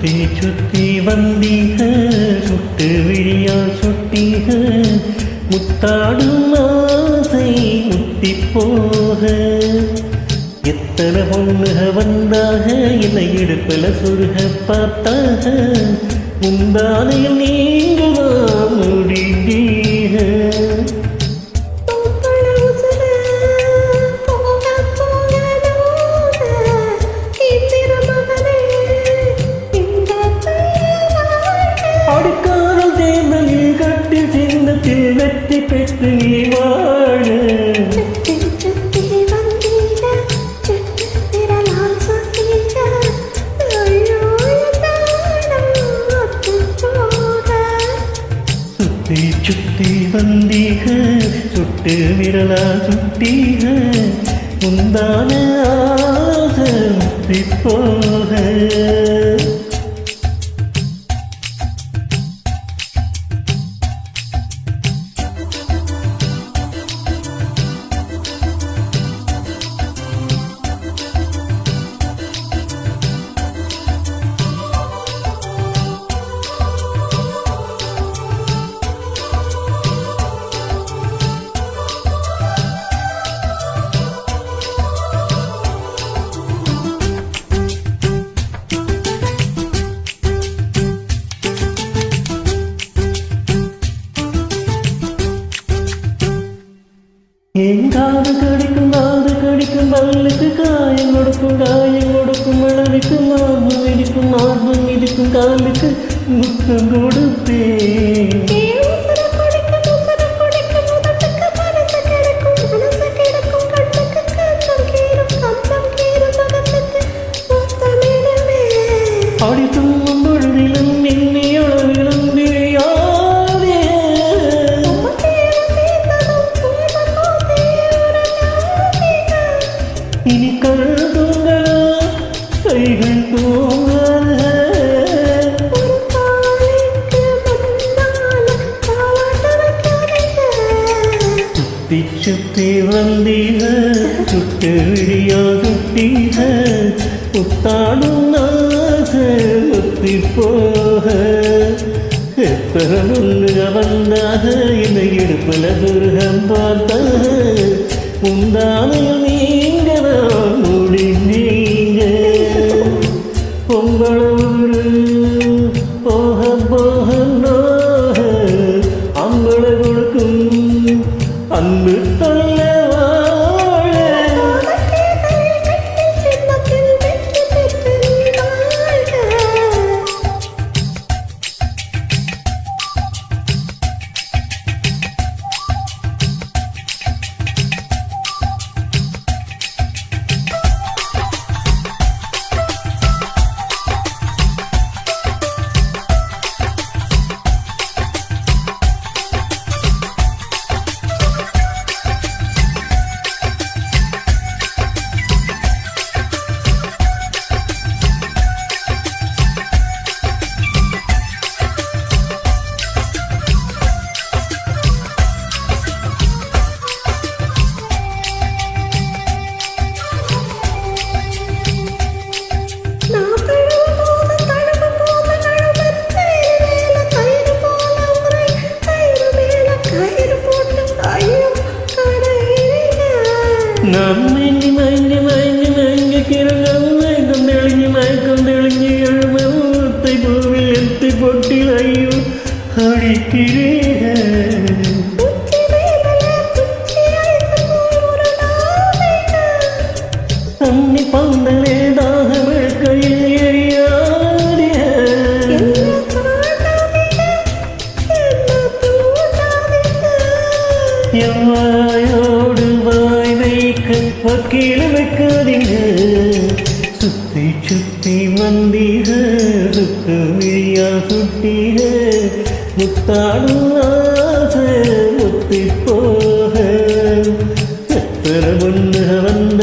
சுத்தி சுத்தி வந்தீக சுட்டு விழியா சுட்டீக முத்தாடும் ஆசை முத்தி போக எத்தனை பொண்ணுக வந்தாக என்னை இடுப்புல சுருக பார்த்தாக முந்தானையில் நீங்கள் முடிந்தீக அடிக்காரல் தேர்தலில் கட்டி சின்னத்தில் வெற்றி பெற்று நீ வாழ சுத்தி சுத்தி வந்தீக சுட்டு விரலா சுட்டீக முந்தான ஆசை முத்தி போக எங்காது கடிக்கும் பல்லுக்கு காயம் கொடுக்கும் அளவுக்கு மார்பும் இடிக்கும் காலுக்கு முத்தம் கொடுப்பேன் அடிக்கும் பொழுதிலும் எண்ணி அளவிலும் விளையாதே இனி கருதுங்களா கைகள் தூங்கல சுத்தி சுத்தி வந்தீக சுட்டு விழியா சுட்டீக புத்தாடும் ஆசை முத்தி போக எத்தனை முன்னுக வந்தாக என்னை இடுப்புல துருகம் பார்த்தாக முந்தானையில் நீங்க நான் முடிந்தீங்க பொங்கலூரு போக போக அம்பள கொடுக்கும் அன்பு தொல்ல வாழ நான் மயக்கம் தெளிஞ்சு எழுமத்தை பூவில் எத்தி பொட்டில் ஐயோ அடிக்கிறீர்கள் தண்ணி பந்தலே தாகமிழ் கையில் எரியாடிய எவ்வாயோடு வாய் வைக்க வக்கீல வைக்காதீங்க சுத்தி சுத்தி வந்தீக சுத்து விழியா சுட்டீக முத்தாடும் ஆசை முத்தி போக எத்தனை பொண்ணு வந்த